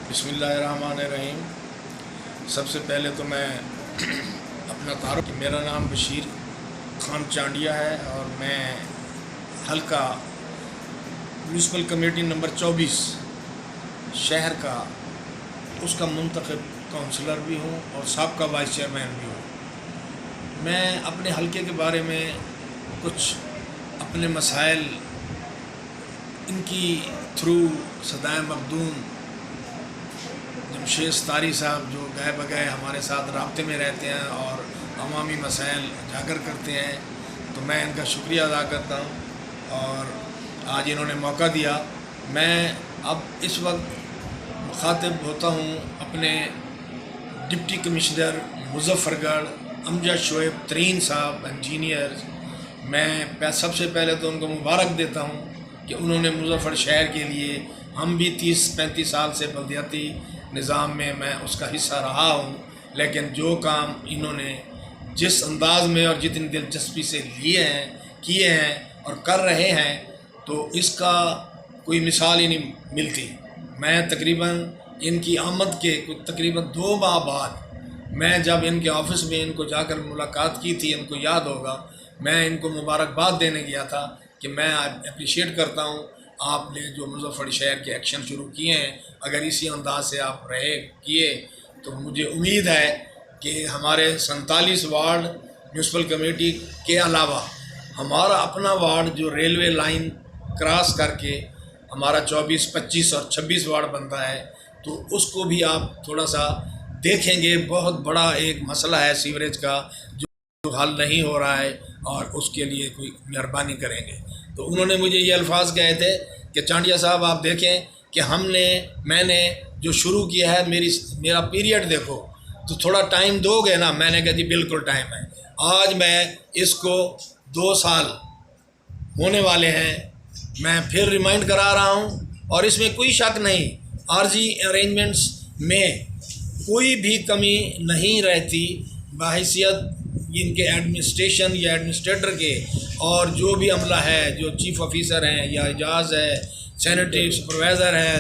बिस्मिल्लाहिर्रहमानिर्रहीम। सबसे पहले तो मैं अपना तारुफ, मेरा नाम बशीर खान चांडिया है और मैं हल्का म्यूनसिपल कमेटी नंबर 24 शहर का उसका मुंतखब काउंसलर भी हूँ और साबका वाइस चेयरमैन भी हूँ। मैं अपने हल्के के बारे में कुछ अपने मसाइल इनकी थ्रू सदाए मखदूम जमशेद तारी साहब जो गए बगए हमारे साथ राब्ते में रहते हैं और अवामी मसाइल उजागर करते हैं, तो मैं इनका शुक्रिया अदा करता हूँ और आज इन्होंने मौका दिया। मैं अब इस वक्त मुखातिब होता हूँ अपने डिप्टी कमिश्नर मुजफ्फरगढ़ अमजद शोएब तरीन साहब इंजीनियर। मैं सबसे पहले तो उनको मुबारक देता हूँ कि उन्होंने मुजफ्फर शहर के लिए, हम भी 30-35 साल से बल्दियाती निज़ाम में मैं उसका हिस्सा रहा हूँ, लेकिन जो काम इन्होंने जिस अंदाज़ में और जितनी दिलचस्पी से लिए हैं, किए हैं और कर रहे हैं, तो इसका कोई मिसाल ही नहीं मिलती। मैं तकरीबन इनकी आमद के कुछ तकरीबन 2 माह बाद मैं जब इनके ऑफ़िस में इनको जाकर मुलाकात की थी, इनको याद होगा, मैं इनको मुबारकबाद देने गया था कि मैं अप्रिशिएट करता हूँ आपने जो मुजफ्फर शहर के एक्शन शुरू किए हैं, अगर इसी अंदाज से आप रहे किए तो मुझे उम्मीद है कि हमारे 47 वार्ड म्यूनसिपल कमेटी के अलावा हमारा अपना वार्ड जो रेलवे लाइन क्रॉस करके हमारा 24, 25 और 26 वार्ड बनता है, तो उसको भी आप थोड़ा सा देखेंगे। बहुत बड़ा एक मसला है सीवरेज का जो हल नहीं हो रहा है और उसके लिए कोई मेहरबानी करेंगे। तो उन्होंने मुझे ये अल्फाज कहे थे कि चांडिया साहब आप देखें कि मैंने जो शुरू किया है, मेरा पीरियड देखो, तो थोड़ा टाइम दोगे ना। मैंने कहा जी बिल्कुल टाइम है। आज मैं इसको 2 साल होने वाले हैं, मैं फिर रिमाइंड करा रहा हूँ और इसमें कोई शक नहीं, आर्जी अरेंजमेंट्स में कोई भी कमी नहीं रहती बहैसियत इनके एडमिनिस्ट्रेशन या एडमिनिस्ट्रेटर के, और जो भी अमला है, जो चीफ ऑफिसर हैं या एजाज है, सैनिटरी सुपरवाइज़र है,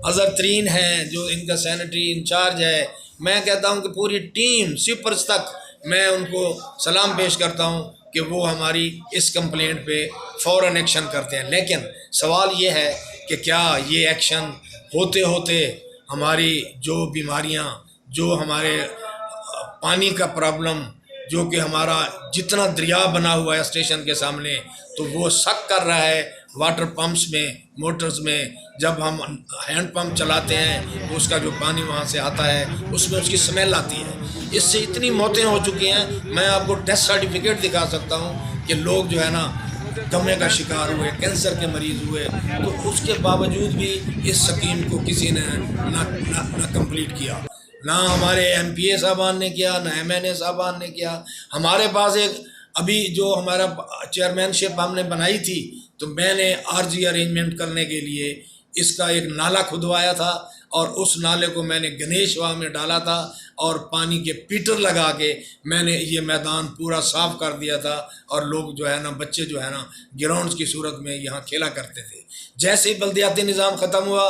अज़हर तरीन है जो इनका सैनिटरी इंचार्ज है, मैं कहता हूं कि पूरी टीम स्वीपर्स तक मैं उनको सलाम पेश करता हूं कि वो हमारी इस कंप्लेंट पे फ़ौरन एक्शन करते हैं। लेकिन सवाल ये है कि क्या ये एक्शन होते होते हमारी जो बीमारियां, जो हमारे पानी का प्रॉब्लम, जो कि हमारा जितना दरिया बना हुआ है स्टेशन के सामने, तो वो शक कर रहा है वाटर पंप्स में, मोटर्स में। जब हम हैंड पंप चलाते हैं तो उसका जो पानी वहाँ से आता है उसमें उसकी स्मेल आती है। इससे इतनी मौतें हो चुकी हैं, मैं आपको डेथ सर्टिफिकेट दिखा सकता हूँ कि लोग जो है ना दमे का शिकार हुए, कैंसर के मरीज़ हुए, तो उसके बावजूद भी इस स्कीम को किसी ने ना कंप्लीट किया। ना हमारे MPA साहबान ने किया, ना MNA साहबान ने किया। हमारे पास एक अभी जो हमारा चेयरमैनशिप हमने बनाई थी, तो मैंने आरजी अरेंजमेंट करने के लिए इसका एक नाला खुदवाया था और उस नाले को मैंने गणेशवा में डाला था और पानी के पीटर लगा के मैंने ये मैदान पूरा साफ़ कर दिया था और लोग जो है ना, बच्चे जो है ना, ग्राउंड्स की सूरत में यहाँ खेला करते थे। जैसे ही बल्दियाती निज़ाम ख़त्म हुआ,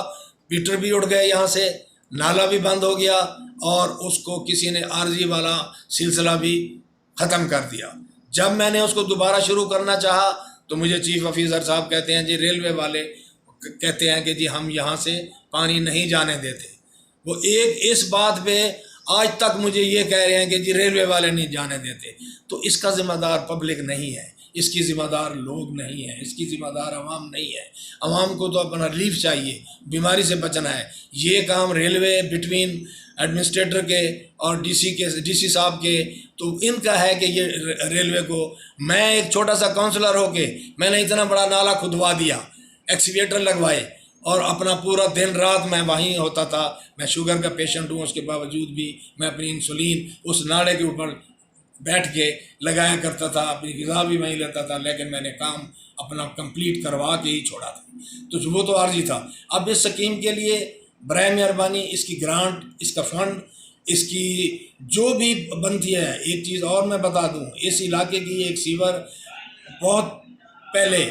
पीटर भी उड़ गए यहाँ से, नाला भी बंद हो गया और उसको किसी ने आरजी वाला सिलसिला भी ख़त्म कर दिया। जब मैंने उसको दोबारा शुरू करना चाहा तो मुझे चीफ ऑफिसर साहब कहते हैं जी, रेलवे वाले कहते हैं कि जी हम यहाँ से पानी नहीं जाने देते। वो एक इस बात पे आज तक मुझे ये कह रहे हैं कि जी रेलवे वाले नहीं जाने देते। तो इसका ज़िम्मेदार पब्लिक नहीं है, इसकी ज़िम्मेदार लोग नहीं है, इसकी ज़िम्मेदार आवाम नहीं है। आवाम को तो अपना रिलीफ चाहिए, बीमारी से बचना है। ये काम रेलवे बिटवीन एडमिनिस्ट्रेटर के और डीसी साहब के, तो इनका है कि ये रेलवे को, मैं एक छोटा सा काउंसलर होके मैंने इतना बड़ा नाला खुदवा दिया, एक्सीवेटर लगवाए और अपना पूरा दिन रात मैं वहीं होता था। मैं शुगर का पेशेंट हूँ, उसके बावजूद भी मैं अपनी इंसुलिन उस नाले के ऊपर बैठ के लगाया करता था, अपनी ग़िज़ा भी वहीं लेता था, लेकिन मैंने काम अपना कंप्लीट करवा के ही छोड़ा था। तो वो तो आर्जी था। अब इस स्कीम के लिए बराए मेहरबानी इसकी ग्रांट, इसका फ़ंड, इसकी जो भी बनती है, एक चीज़ और मैं बता दूं, इस इलाके की एक सीवर बहुत पहले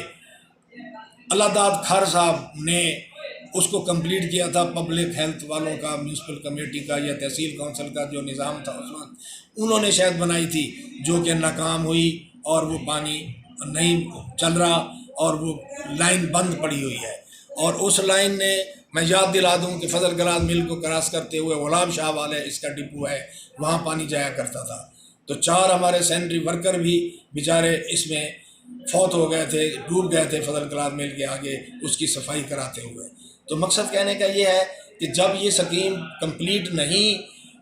अल्लाहदाद खार साहब ने उसको कंप्लीट किया था पब्लिक हेल्थ वालों का, म्यूनसिपल कमेटी का या तहसील काउंसिल का जो निज़ाम था उस वक्त उन्होंने शायद बनाई थी, जो कि नाकाम हुई और वो पानी नहीं चल रहा और वो लाइन बंद पड़ी हुई है। और उस लाइन ने, मैं याद दिला दूं कि फजल गराज मिल को क्रॉस करते हुए गुलाब शाह वाले इसका डिपो है, वहाँ पानी जाया करता था। तो 4 हमारे सैनिटरी वर्कर भी बेचारे इसमें फौत हो गए थे, डूब गए थे फजल गराज मिल के आगे उसकी सफाई कराते हुए। तो मकसद कहने का ये है कि जब ये स्कीम कंप्लीट नहीं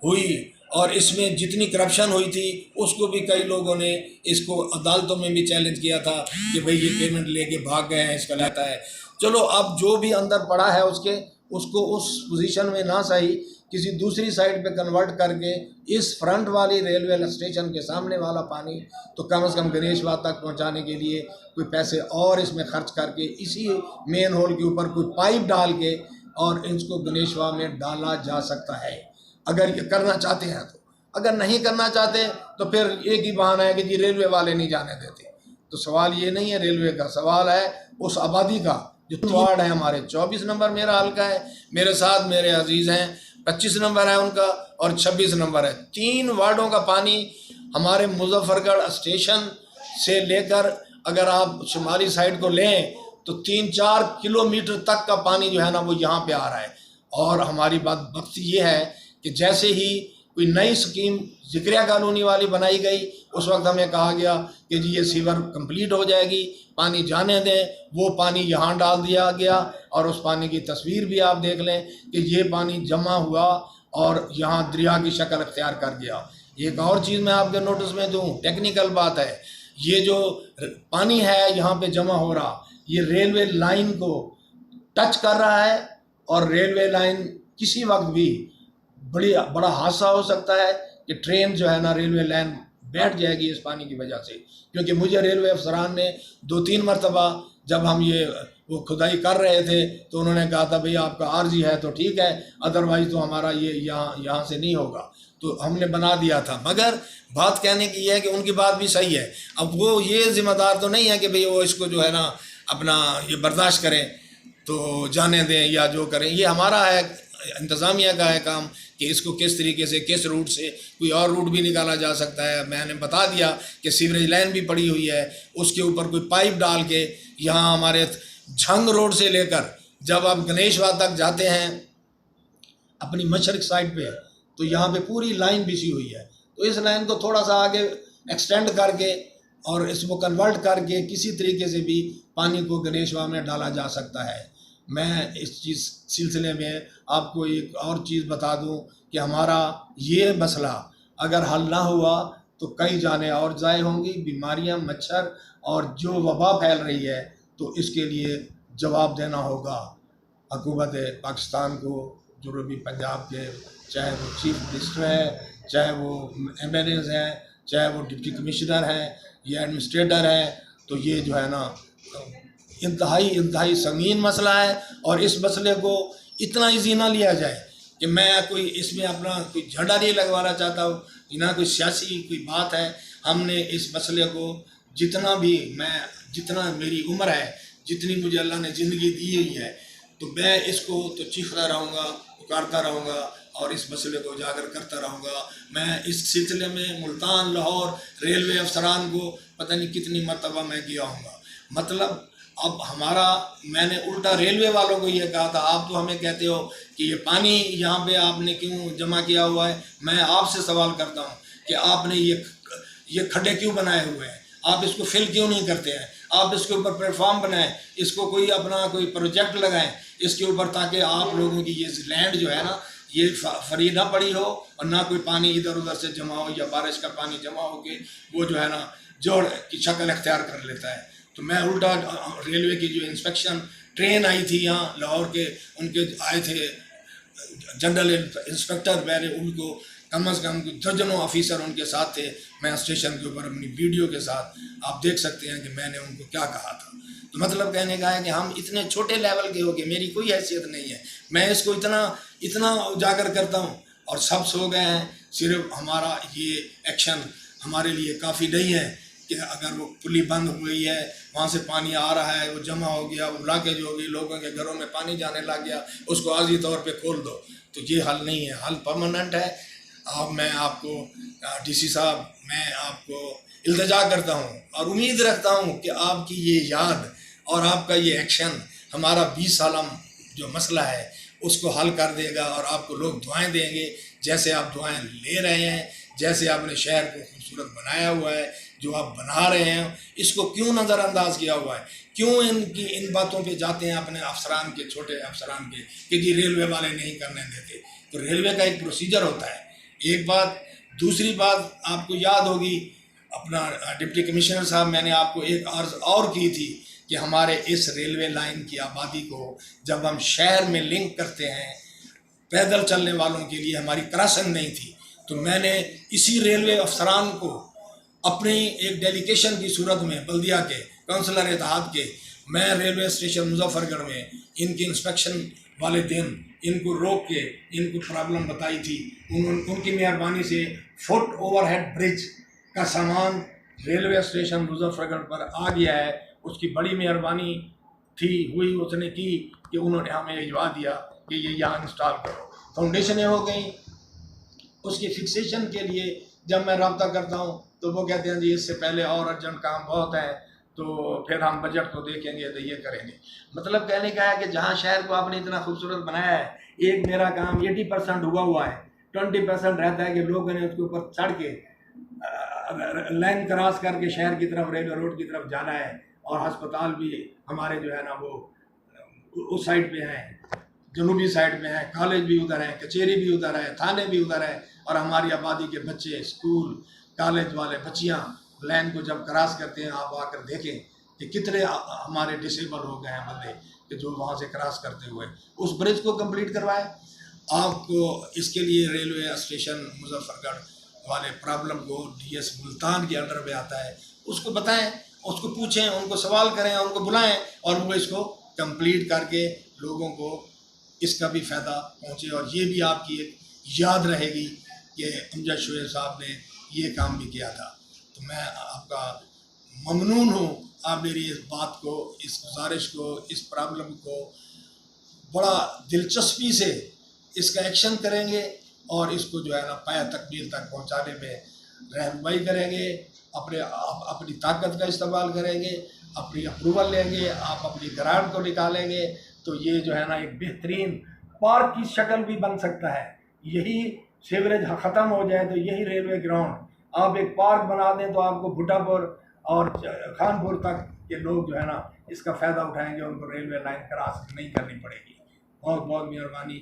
हुई और इसमें जितनी करप्शन हुई थी उसको भी कई लोगों ने इसको अदालतों में भी चैलेंज किया था कि भाई ये पेमेंट लेके भाग गए हैं, इसका लेता है। चलो अब जो भी अंदर पड़ा है उसको उस पोजीशन में ना सही किसी दूसरी साइड पे कन्वर्ट करके इस फ्रंट वाली रेलवे स्टेशन के सामने वाला पानी तो कम से कम गणेशवाड़ तक पहुंचाने के लिए कोई पैसे और इसमें खर्च करके इसी मेन होल के ऊपर कोई पाइप डाल के और इसको गणेशवाड़ में डाला जा सकता है, अगर ये करना चाहते हैं तो। अगर नहीं करना चाहते तो फिर एक ही बहाना है कि जी रेलवे वाले नहीं जाने देते। तो सवाल ये नहीं है रेलवे का, सवाल है उस आबादी का। जो वार्ड है हमारे 24 नंबर मेरा हल्का है, मेरे साथ मेरे अजीज़ हैं 25 नंबर है उनका और 26 नंबर है। 3 वार्डों का पानी हमारे मुजफ्फरगढ़ स्टेशन से लेकर अगर आप शुमाली साइड को लें तो 3-4 किलोमीटर तक का पानी जो है ना वो यहाँ पे आ रहा है। और हमारी बात वक्त ये है कि जैसे ही कोई नई स्कीम जिक्रिया कॉलोनी वाली बनाई गई उस वक्त हमें कहा गया कि जी ये सीवर कंप्लीट हो जाएगी, पानी जाने दें। वो पानी यहाँ डाल दिया गया और उस पानी की तस्वीर भी आप देख लें कि ये पानी जमा हुआ और यहाँ दरिया की शक्ल अख्तियार कर गया। एक और चीज़ मैं आपके नोटिस में दूँ, टेक्निकल बात है, ये जो पानी है यहाँ पे जमा हो रहा ये रेलवे लाइन को टच कर रहा है और रेलवे लाइन किसी वक्त भी बड़ा हादसा हो सकता है कि ट्रेन जो है ना रेलवे लाइन बैठ जाएगी इस पानी की वजह से। क्योंकि मुझे रेलवे अफसरान ने 2-3 मरतबा जब हम ये वो खुदाई कर रहे थे तो उन्होंने कहा था भाई आपका आर्जी है तो ठीक है, अदरवाइज़ तो हमारा ये यहाँ से नहीं होगा। तो हमने बना दिया था। मगर बात कहने की ये है कि उनकी बात भी सही है। अब वो ये ज़िम्मेदार तो नहीं है कि भाई वो इसको जो है ना अपना ये बर्दाश्त करें तो जाने दें या जो करें। ये हमारा है, इंतज़ामिया का है काम कि इसको किस तरीके से, किस रूट से, कोई और रूट भी निकाला जा सकता है। मैंने बता दिया कि सीवरेज लाइन भी पड़ी हुई है, उसके ऊपर कोई पाइप डाल के यहाँ हमारे झंग रोड से लेकर जब आप गणेशवाड़ तक जाते हैं अपनी मशरक साइड पे तो यहाँ पे पूरी लाइन बिछी हुई है। तो इस लाइन को थोड़ा सा आगे एक्सटेंड करके और इसको कन्वर्ट करके किसी तरीके से भी पानी को गणेशवाड़ में डाला जा सकता है। मैं इस चीज़ सिलसिले में आपको एक और चीज़ बता दूं कि हमारा ये मसला अगर हल ना हुआ तो कई जानें और ज़ाय होंगी, बीमारियां, मच्छर और जो वबा फैल रही है तो इसके लिए जवाब देना होगा हुकूमत पाकिस्तान को, जो भी पंजाब के, चाहे वो चीफ मिनिस्टर है, चाहे वो MLAs हैं, चाहे वो डिप्टी कमिश्नर हैं या एडमिनिस्ट्रेटर हैं। तो ये जो है ना इंतहाई संगीन मसला है और इस मसले को इतना ईजी ना लिया जाए कि मैं कोई इसमें अपना कोई झंडा नहीं लगवाना चाहता हूँ, ना कोई सियासी कोई बात है। हमने इस मसले को जितना मेरी उम्र है, जितनी मुझे अल्लाह ने ज़िंदगी दी हुई है, तो मैं इसको तो चीखता रहूँगा, पुकारता रहूँगा और इस मसले को उजागर करता रहूँगा। मैं इस सिलसिले में मुल्तान, लाहौर रेलवे अफसरान को पता नहीं कितनी मरतबा मैं गया हूँगा। मतलब अब मैंने उल्टा रेलवे वालों को ये कहा था, आप तो हमें कहते हो कि ये पानी यहाँ पे आपने क्यों जमा किया हुआ है। मैं आपसे सवाल करता हूँ कि आपने ये खड्डे क्यों बनाए हुए हैं, आप इसको फिल क्यों नहीं करते हैं। आप इसके ऊपर प्लेटफॉर्म बनाएं, इसको कोई प्रोजेक्ट लगाएं इसके ऊपर, ताकि आप लोगों की ये लैंड जो है ना ये फ्री ना पड़ी हो और ना कोई पानी इधर उधर से जमा हो या बारिश का पानी जमा हो के वो जो है ना जोड़ की शक्ल अख्तियार कर लेता है। तो मैं उल्टा रेलवे की जो इंस्पेक्शन ट्रेन आई थी यहाँ लाहौर के, उनके आए थे जनरल इंस्पेक्टर, मैंने उनको कम से कम दर्जनों ऑफिसर उनके साथ थे। मैं स्टेशन के ऊपर अपनी वीडियो के साथ आप देख सकते हैं कि मैंने उनको क्या कहा था। तो मतलब कहने का है कि हम इतने छोटे लेवल के हो के मेरी कोई हैसियत नहीं है, मैं इसको इतना उजागर करता हूँ और सब सो गए हैं। सिर्फ हमारा ये एक्शन हमारे लिए काफ़ी नहीं है कि अगर वो पुली बंद हो गई है, वहाँ से पानी आ रहा है, वो जमा हो गया, वो ब्लॉकेज हो गई, लोगों के घरों में पानी जाने लग गया, उसको आर्जी तौर पे खोल दो। तो ये हल नहीं है, हल परमानेंट है। अब मैं आपको डीसी साहब, मैं आपको इल्तिजा करता हूँ और उम्मीद रखता हूँ कि आपकी ये याद और आपका ये एक्शन हमारा 20 साल जो मसला है उसको हल कर देगा और आपको लोग दुआएं देंगे। जैसे आप दुआएं ले रहे हैं, जैसे आपने शहर को खूबसूरत बनाया हुआ है, जो आप बना रहे हैं, इसको क्यों नज़रअंदाज किया हुआ है? क्यों इन बातों पे जाते हैं अपने अफसरान के, छोटे अफसरान के, क्योंकि रेलवे वाले नहीं करने देते। तो रेलवे का एक प्रोसीजर होता है, एक बात। दूसरी बात आपको याद होगी, अपना डिप्टी कमिश्नर साहब, मैंने आपको एक अर्ज और की थी कि हमारे इस रेलवे लाइन की आबादी को जब हम शहर में लिंक करते हैं, पैदल चलने वालों के लिए हमारी क्रॉसिंग नहीं थी, तो मैंने इसी रेलवे अफसरान को अपनी एक डेलीगेशन की सूरत में बल्दिया के काउंसलर इत्तेहाद के, मैं रेलवे स्टेशन मुजफ्फरगढ़ में इनकी इंस्पेक्शन वाले दिन इनको रोक के इनको प्रॉब्लम बताई थी। उनकी मेहरबानी से फुट ओवरहेड ब्रिज का सामान रेलवे स्टेशन मुजफ्फरगढ़ पर आ गया है। उसकी बड़ी मेहरबानी हुई उसने की कि उन्होंने हमें भिजवा दिया कि ये यहाँ इंस्टॉल करो। फाउंडेशनें हो गई, उसकी फिक्सेशन के लिए जब मैं रब्ता करता हूँ तो वो कहते हैं जी इससे पहले और अर्जेंट काम बहुत है, तो फिर हम बजट को देखेंगे तो ये करेंगे। मतलब कहने का है कि जहाँ शहर को आपने इतना खूबसूरत बनाया है, एक मेरा काम 80% हुआ है, 20% रहता है कि लोगों ने उसके ऊपर चढ़ के लाइन क्रॉस करके शहर की तरफ, रेलवे रोड की तरफ जाना है। और अस्पताल भी हमारे जो है ना वो उस साइड पे हैं, जनूबी साइड में है, कॉलेज भी उधर है, कचहरी भी उधर है, थाने भी उधर है। और हमारी आबादी के बच्चे, स्कूल कॉलेज वाले बच्चियाँ लाइन को जब क्रॉस करते हैं, आप आकर देखें कि कितने हमारे डिसेबल हो गए हैं बंदे कि जो वहाँ से क्रॉस करते हुए उस ब्रिज को कंप्लीट करवाएं। आपको इसके लिए रेलवे स्टेशन मुजफ्फरगढ़ वाले प्रॉब्लम को डीएस मुल्तान के अंडर में आता है, उसको बताएं, उसको पूछें, उनको सवाल करें, उनको बुलाएं और वो इसको कंप्लीट करके लोगों को इसका भी फ़ायदा पहुँचे। और ये भी आपकी एक याद रहेगी कि अमजद शुएब साहब ने ये काम भी किया था। तो मैं आपका ममनून हूँ, आप मेरी इस बात को, इस गुजारिश को, इस प्रॉब्लम को बड़ा दिलचस्पी से इसका एक्शन करेंगे और इसको जो है ना पाया तकमील तक पहुँचाने में रहनुमाई करेंगे, अपनी ताकत का इस्तेमाल करेंगे, अपनी अप्रूवल लेंगे, आप अपनी ग्रांट को निकालेंगे तो ये जो है ना एक बेहतरीन पार्क की शक्ल भी बन सकता है। यही सीवरेज ख़त्म हो जाए तो यही रेलवे ग्राउंड आप एक पार्क बना दें तो आपको भुट्टापुर और खानपुर तक के लोग जो है ना इसका फ़ायदा उठाएंगे, उनको रेलवे लाइन क्रॉस नहीं करनी पड़ेगी। बहुत बहुत मेहरबानी।